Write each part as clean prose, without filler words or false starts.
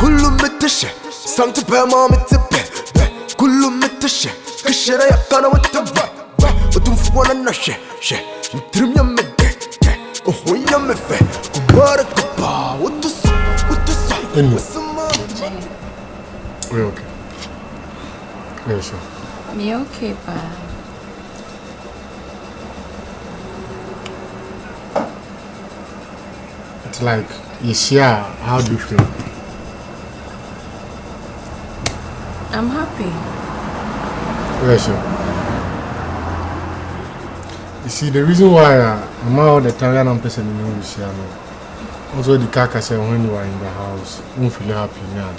كله متشة سانت بما متبه كله متشة كشرة يقنا متبه وتنفوانا نشة شة نترم يمده وهو يمفه كبارك كبا وتص We're okay. Yeah, sure. Me okay, pa. It's like, how do you feel? I'm happy. Yeah, sure. You see, the reason why I'm all the time I'm person in English, also the car said when you are in the house, you don't feel happy now.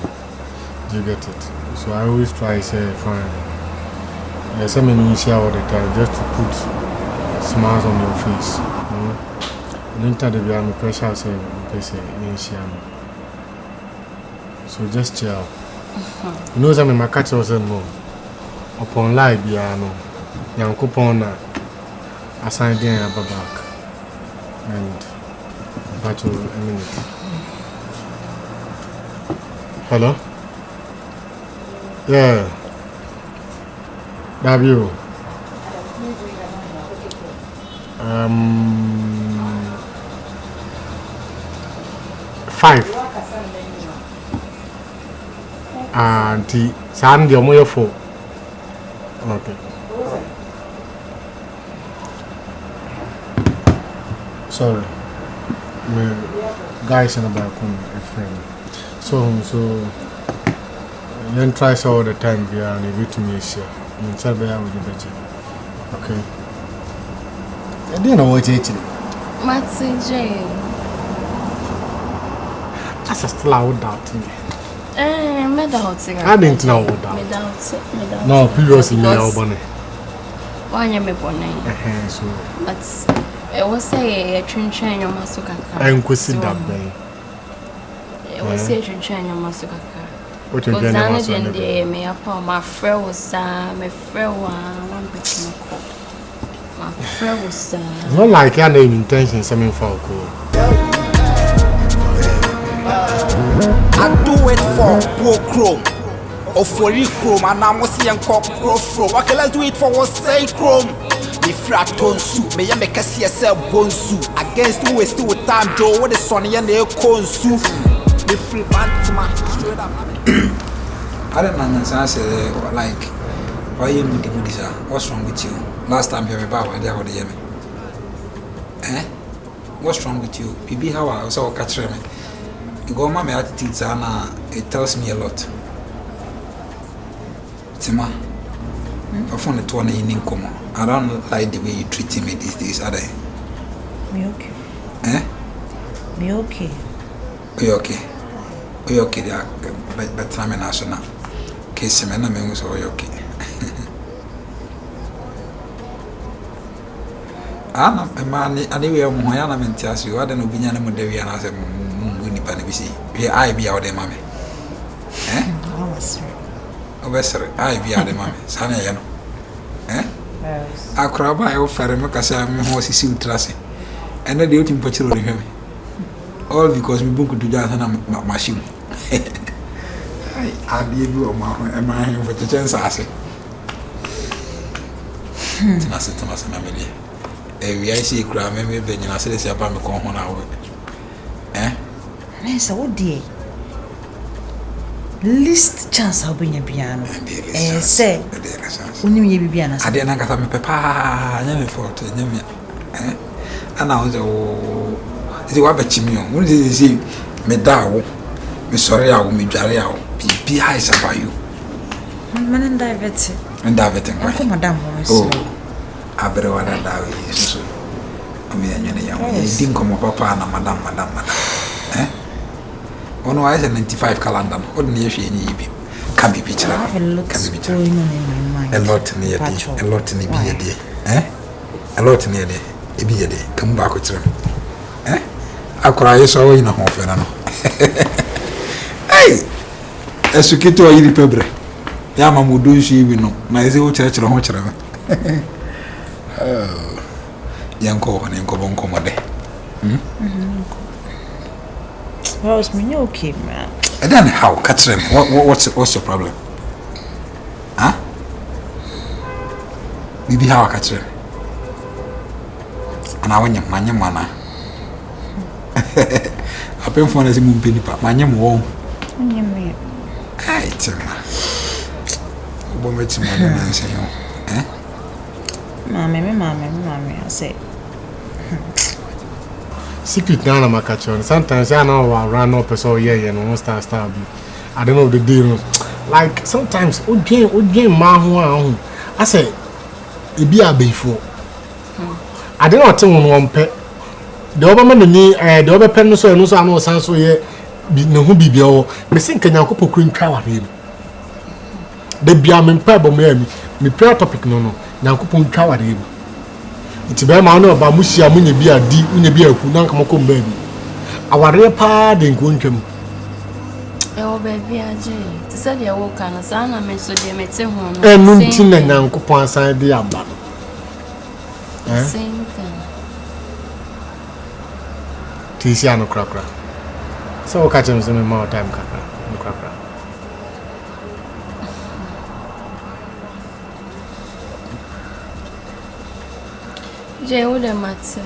Do you get it? So I always try to say, fine. There's many issues all the time just to put smiles on your face. You know? And then they are pressure, I say, so just chill. You know, some of my catch was no. Upon live, young coupon assigned there back and battle a minute. Hello? Yeah. W. 5. Auntie, Sandy, you're 4. Okay. Sorry. My guys in the back a friend. So you try all the time via and you to me share. You tell me how you better. Okay. I didn't know what it is. Matty J. That's a still out doubt me. Me doubt. I didn't know what that. Me doubt. No, previously me albany. Why you me bonny? So. But it was a train your masuka. I'm consider that bay. It was a train your masuka. What you going to do? Me upon my friend was my friend one between my friend was it's not like your name intention something for cool. I do it for Chrome or for Chrome, and I'm seeing Chrome. Okay, let's do it for what's say Chrome. The flat tone soup, may I make a CSL bone soup against who is still with time, Joe, what is Sonny and the corn soup. The free band to my straight up. I don't know, like, why you need to do this? What's wrong with you? Last time you were about, I didn't hear me. Eh? What's wrong with you? Bibi, how I was all catching me. You go, my attitude, it tells me a lot. Tima, I found it one in income. I don't like the way you treat me these days, are they? Me okay. Eh? Me okay. We okay. We okay, but I'm national. Case me na me was okay. Ana man anyway mo ya na mentiasi o ade no binya na mo dewi na se mu ni pa na bisi. We ai bia o de mame. Eh? Obesere ai bia de mame. Sana ye no. Eh? Yes. Akraba e o fere me kasa me ho sisi utrase. Ene de otim pachiro ni hweme. All because me book to just na machine. I did you on my hand for the chance. I say, Tenacity, Namely. We I see crab, maybe then I say, about me come on our eh? Yes, oh dear. Least chance I'll bring a piano. Say, when you be piano, I didn't get me papa, never fought, never. Eh? And I was is what bet you what did you see? Me down, me sorry, I will me jolly out. Be high about you. Man and divert. And diverting, Madame. Oh, I better want to die. So, I mean, you didn't come up, papa, and madame. Eh? One wise and 95 calendar, ordinary can be picture. I have a lot going on in my mind. A lot near a lot in the day. Eh? A lot near the a day. Come back with them. Eh? I cry so in a half an hour. Hey! As you get to a yellow pebre. Yama would do she will know. My church or watcher. Oh, young co and young cobon commode. Well, it's me okay, man. And then how? Catch them. What's your problem? Huh? Maybe how I catch them. And I want your mana. I pay for a moon penny, but my name won't. I tell you. Won't wait to my answer. Eh? Mommy, I say. Secret now, I'm a catcher. Sometimes I know I run up a so yeah, and won't start. I don't know the deal. Like sometimes, game, man, I say, it be a before. I don't know what one pet. The other man, the other pen, so I know so yeah, no who be your, me think can you couple cream cow him. The be a man pebble me prayer topic no, now couple cow him. It's a man about Musia when you be a deep, when you be a Kunankamoko baby. Our repa didn't go into him. Oh, baby, I Jay. To say your walk and a son, I meant so they met him on. And Muntin and Uncle Panside the Abba. Same thing. Tisiano cracker. So catch him some more time, cracker. Jay, what the matter?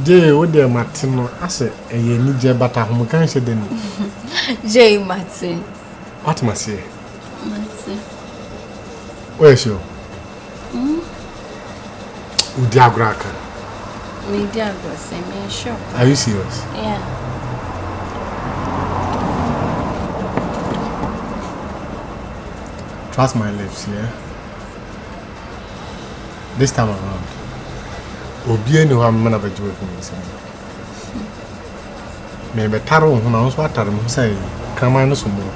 Jay, what the Martino? I said, a Nija Bata whom can say then. Jay, Matty. What must say? Matty. Where's you? Udiagraka. Media was a sure. Are you serious? Yeah. Trust my lips, yeah? This time around, Obie no have man of a joy for me. Maybe Taro, when I was what I say, come on, some more.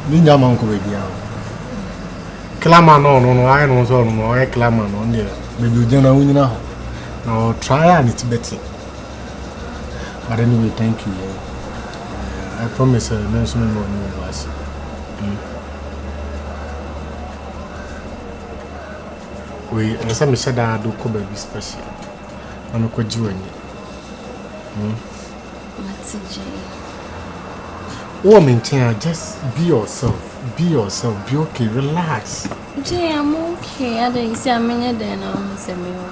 Ninja Monko with you. Clama no, I don't know, I clamor on there. Maybe you don't know now. Now try and it's better. But anyway, thank you. I promise I'll mention more new was. We and some said I do cover be special. I'm a good journey. Matty Jay. Oh, maintain, just be yourself. Be yourself. Be okay. Relax. Jay, I'm okay. I don't see a minute then I'm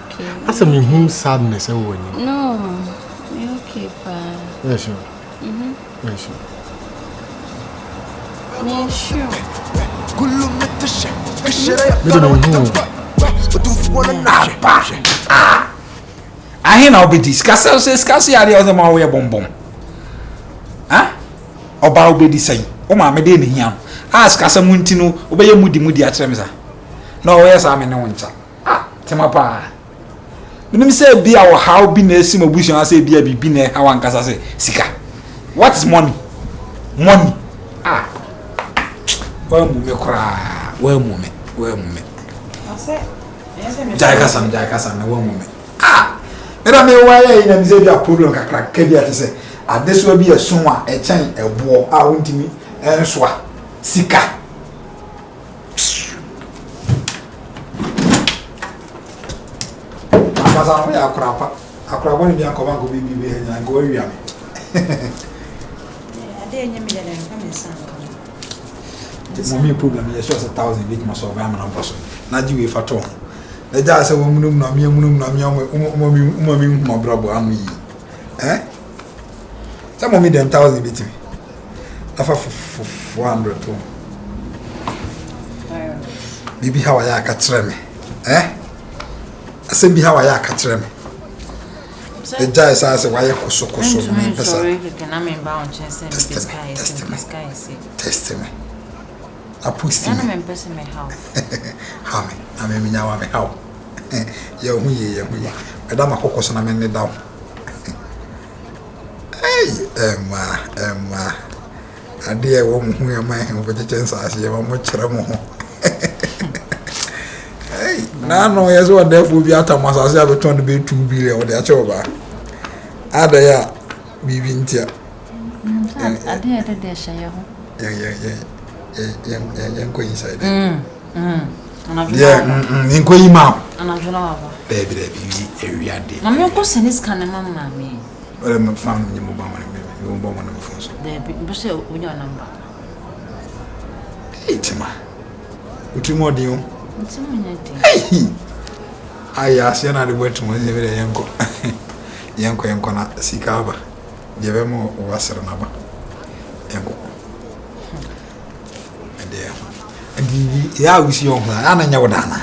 okay. That's a me sadness. No, I'm okay, pa. Yeah, sure. Yeah, sure. I hear now be discuss ya the other man we bomb. Huh? Oba obedi say. O ma me dey ne hia. Ask asamuntinu obeye mudi atremza. No we yes am ne woncha. Tema pa. Minim say bia wo how bi na esi mabusion say bia bi na how ankasa say sika. What is money? Money. Where mume kra. Where mume. I say Jaika sam na where mume. Era me why na me say bia problem kakra ka bia te say adeso bi esun a e chan ebo a wontimi enso a sika. Amazon ya akra woni bi akoma go bibi be nya go awia me. Ade nya me dey come san. Mommy problem yes was 1,000 bit must of am na boso. Na ji we fato. Na ja se wo munum na me mommy mo brabo am yi. Some mommy dem 1,000 bit me. Afa 400 to. Bibi how ya ka kire me. Asem bi how ya ka kire me. The jai say why koso me pesa. Can I member on chance and this guy is Test me. Apusti. I am person me how. How me? I me nyawa me how. Ye huye. Madam akokoso na me ne down. Hey, Emma. Ade wo mu hu ya man ho be chance ase ma mo kire mo ho. Hey, na no yes what therefore bi atamasa ase abeton be 2 billion o de ache oba. Ada ya bibi ntia. Ade de share ho. Yeah, go inside. Yeah, go ima. Anajuna baba. Baby, area day. Mami ko senis kan mama me. Well, I'm found in mobile money, you won't bomb on the phone. There be when your number. Hey, Tima. What you more do? It's a minute. I asked you not to wait to my uncle. Yanko Yankona, Sikaba. Javemo was a number. Yanko. And there. And yeah, we see young Anna Yawadana.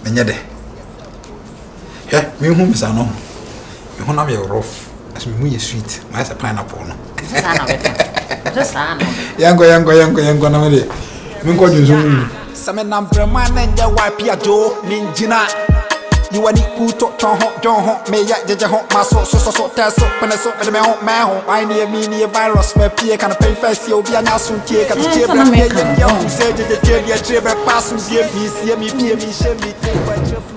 And yet, yeah, me whom is I know. You want to be rough as me sweet, my pineapple. Yanko, Namade. Minko, you Some number man and your wife, Joe, Ninjina. You want to talk to John Hawk, may ya did your home, my so test up and a soap and a man. I near me near virus, where Pierre can pay first, you'll be an assumed cake at the table. You said the trade, your trade, pass and give me, see me, peer me, share me, take by Jeffrey.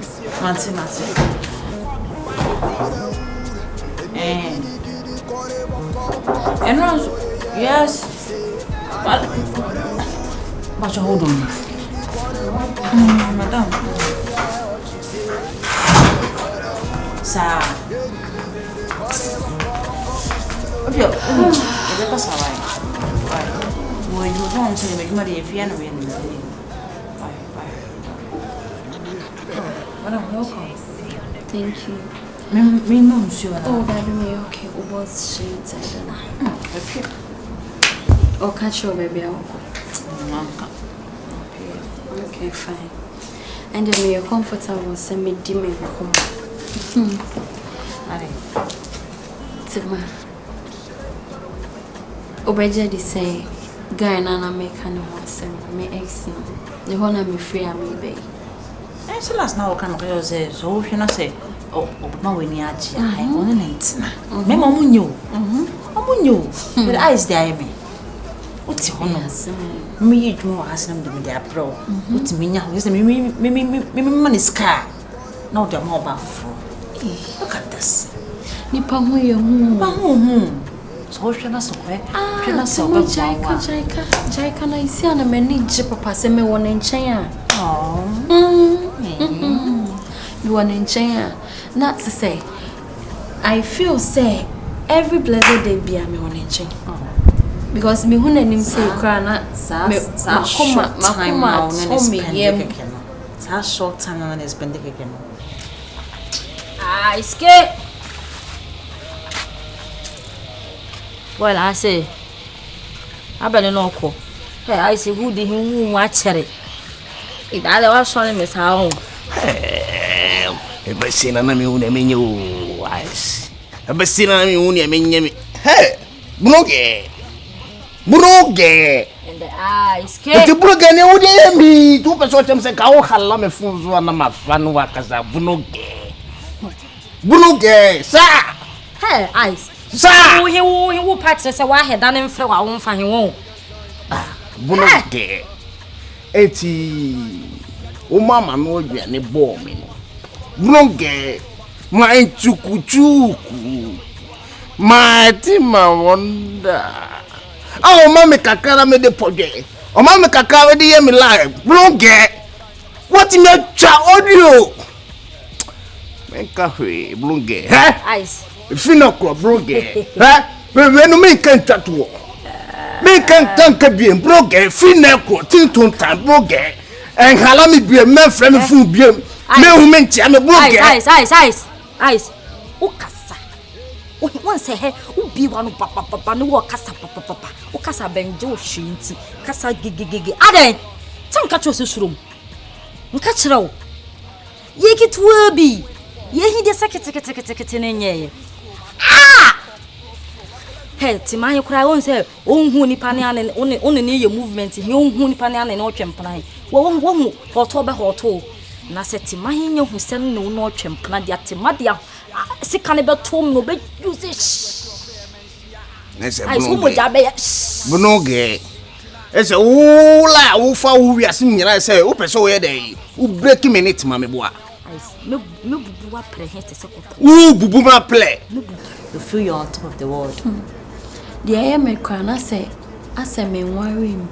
And also, yes, but hold on, madam. Sir, okay, that's all right. Well, you don't say me, Maria, if you are not Madam, welcome. Thank you. Me no sure. Oh, baby, me okay. What's she inside now? Okay. Oh, catch your baby. Okay, fine. And then me comfortable. Send me dimmy come. Alright. Tima. Obeja di say, guy na make any more sem. Me ex. The one I'm free am me. So last now can go say so if you not say oh no we need achi I only night na me mama nyo but eyes there me what's hono me you do asem dem dey pro what me nya say me man is car now the more ba for look at this Nipa ho ye hu ba hu so hwe na so kwe hwe na so ba jaika na isi ana mani je papa se me won nchen a you want in China, not to say. I feel say every blessed day be a me on in China. Because me who name say cry na makoma short time on his bending again. I scared. Well, I say, I better not call. Hey, I say, who did he watch it? It either was showing Miss How. If I see an enemy, I mean you, eyes. If I see an enemy, I mean you. Hey, Broge. And the eyes, If you broke any would be 2% say, Kao Halame fools one of my fun workers are Broge. Broge, sir. Hey, eyes. Sir, He will practice a while done in flow. I won't find him. Won't Broge. Eti, o mama no you any ball me. Broge, my chuku. My tima wonder. Oh, mama kakara me the project. Oh, mama kakara the yemi live. Broge, what in your audio? Make a way, Broge. Huh? eyes. Finocro, Broge. Huh? When you make a tattoo. Make a tank bien, Broge, Finocro, Tinton time, Broge. And Halami be a man from a food beer. No mench and a Broge. Eyes. Ukasa. Once a hair, who be one papa, no cassa papa, Ukasa benjo shinty, Cassa gigi. Ade, some catch us room. Catch row. Ye get will be. Ye he the second in ye. Ah! Hey, Timaya cry on say, oh, Hooney Panian and only near your movement, he own Hooney Panian and Orcham Plan. Well, hot over hot. And I said, Timaya who send no Orcham Plan, the Timadia. Sick cannibal told no bed usage. I Broge. It's a ola ufa we are seeing. I say, open so a day. Who break him in it, Mammy Bois. No, play hit a second. Ooh, Bubuma play. You feel you're on top of the world. The I am a crown, I say me worrying.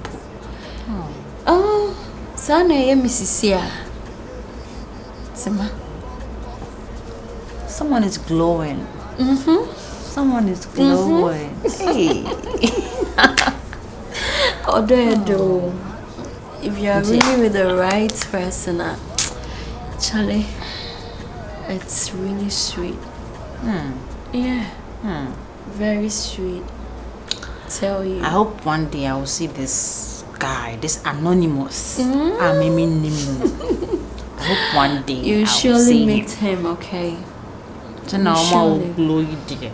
Oh, son, I am Mrs. Sia. Sima. Someone is glowing. Someone is glowing. Hey. Although, if you are really with the right person, Charlie, it's really sweet. Yeah. Very sweet. Tell you. I hope one day I will see this guy, this anonymous. I hope one day you surely meet him, okay? So now I'm glow you dear.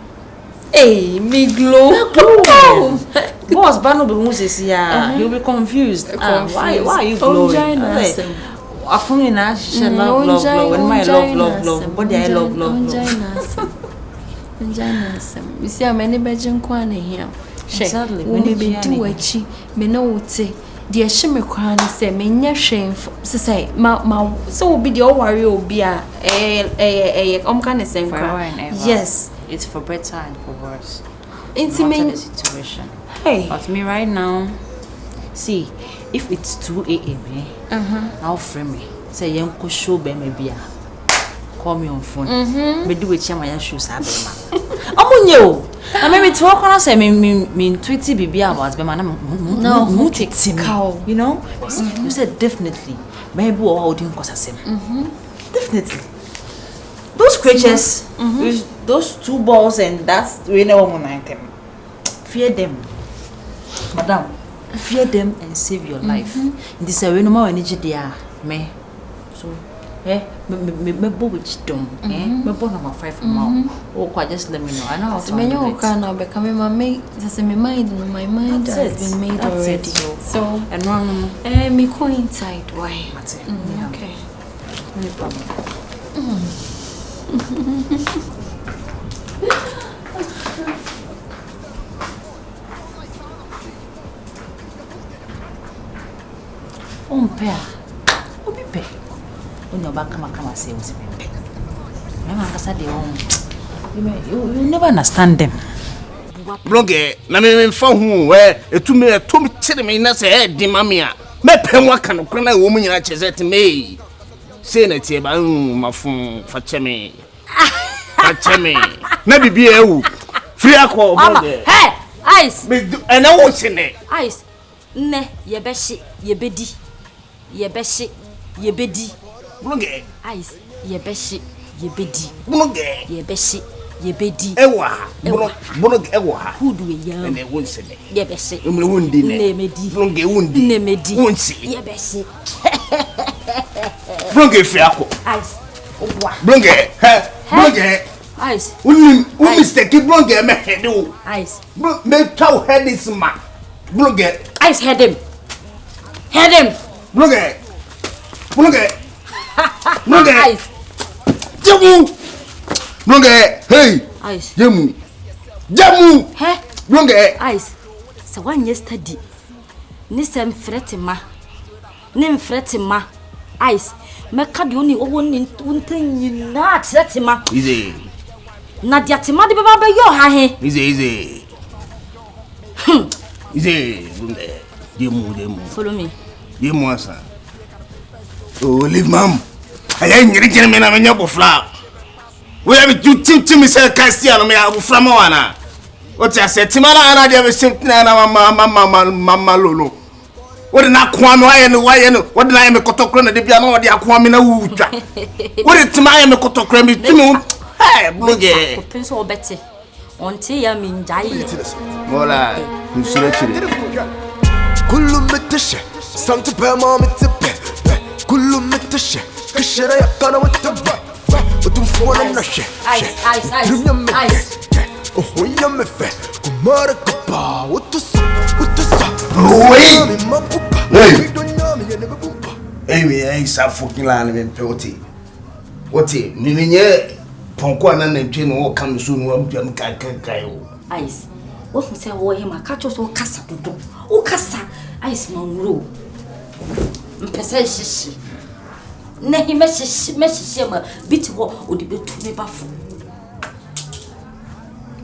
Hey, me glow. Boss, but no be Moses here. He'll be confused. Why are you glowing? I found in us love. When my love. What do I love? You see how many bedroom kwana here. Exactly. When you be do wachi, me no wote. Dear shimmer kwana say me nya shameful. Say ma so be the worry obi a kind of same yes. It's for better and for worse. Intimate the situation. Hey. But me right now, see, if it's 2 a.m. I'll frame me. Say young show be maybe call me on phone. Me do with my shoes abema. Amunyo. I maybe talk on say me tweety bibi about be man no cow. You know? You said definitely. Maybe all holding cause same. Definitely. Those creatures with those 2 balls and that's we never want them. Fear them. Madam, fear them and save your life. This is no more energy there. Me. So me bo with them. Me bo number 5 now. Oh, just let me know. I know how to me you can now become my mind. Just my mind has been made already. So and one me go inside. Why? Okay. No problem. Pair. Obi pe. Onyo ba kama say we pe. Mama kasa dey you never understand them. Blonge na me fa hu etumi kire me na say di mame a me pem waka no kra na wo mu nyina chezet me. Say na tie ba mafun fa cheme. Na bibi ewu. Free akọ blonge. Hey, ice. Me ena wo chene. Ice. Ne ye be shi ye bedi. Blonge. Ice. Ye be shi ye bedi. Blonge. Ye be shi ye bedi. Ewa. Blonge ewa. Who do we yam? Ene wo chene. Ye be shi. Emre wundi ne. Ne medi. Blonge wundi. Ne medi. Wonsi. Ye be shi. Blonge free akọ. Ice. Owa. Blonge. Blonge. Ice. Uni mistake blonge me head o. Ice. Me tell head is man. Blonge. Ice head him. Blonge. Ice. Jamu. Blonge. Hey. Ice. Jamu. He. Blonge. Ice. So one yesterday. Ni sem fretima. Nim fretima. Ice. Me kadi oni owo ni unten na fretima. Easy. Na diatima de baba be yo ha he. Easy. Easy. Jamu. Follow me. Jamu asa. Oh, leave mom. Aya nyiri me na me nyabofla. We have you tim say Castia no me abofra ma wana. What you say timana na dia be simtina na mama lolo. What na kwa me why no what na me kotokro na de bia na ode akwa me na wutwa. What timaya me kotokro me timi. Hey, bloge. Penso obete. Onti ya mi njai. Mola, nsure chire. Kullu metashi, santu pe ma metipe. Kullu metashi, kashira ya kana metipe. Utumfuana na she. Ice. Oh, ya me fe. Kumara kupa, utusa. Hey. Hey. Hey, me sa fucking line me poti. What it? Minye ponko na ntwe no kam so no am kai o. Ice. What you say wo him akacho so kasa dodo. O kasa Ice manro. Mpesa shishi. Na hi meshishi ma biti wo odi betu me bafo.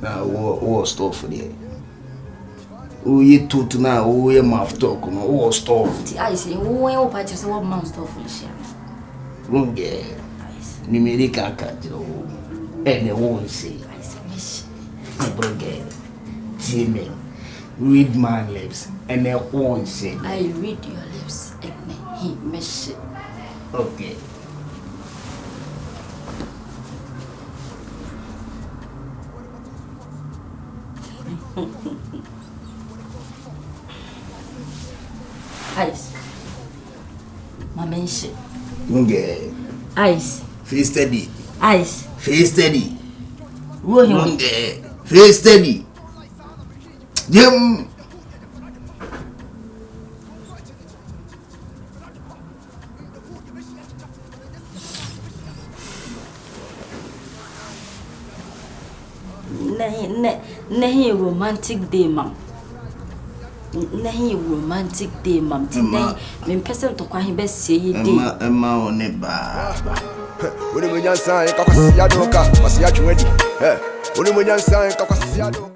Na wo store for there. O ye tutu na o ye mouth talk no wo store. Ti Ice wo ye wo pa che so wo man store for share. Runge. Nimerika akatiro. and they won't say. Jimmy, read my lips and they won't say. I read your lips and he mesh. Okay. Ice. My mention. Okay. Ice. Face steady. Ice. Face steady. Rohim. Face steady. Jim. Nahi romantic day, ma'am. Nahi romantic day, ma'am. Today, me person to kwa hibe say day. Emma one ba. Uni mwenyansa, kakwasi ya doka, kwasi ya chumedi. Uni mwenyansa, kakwasi ya doka.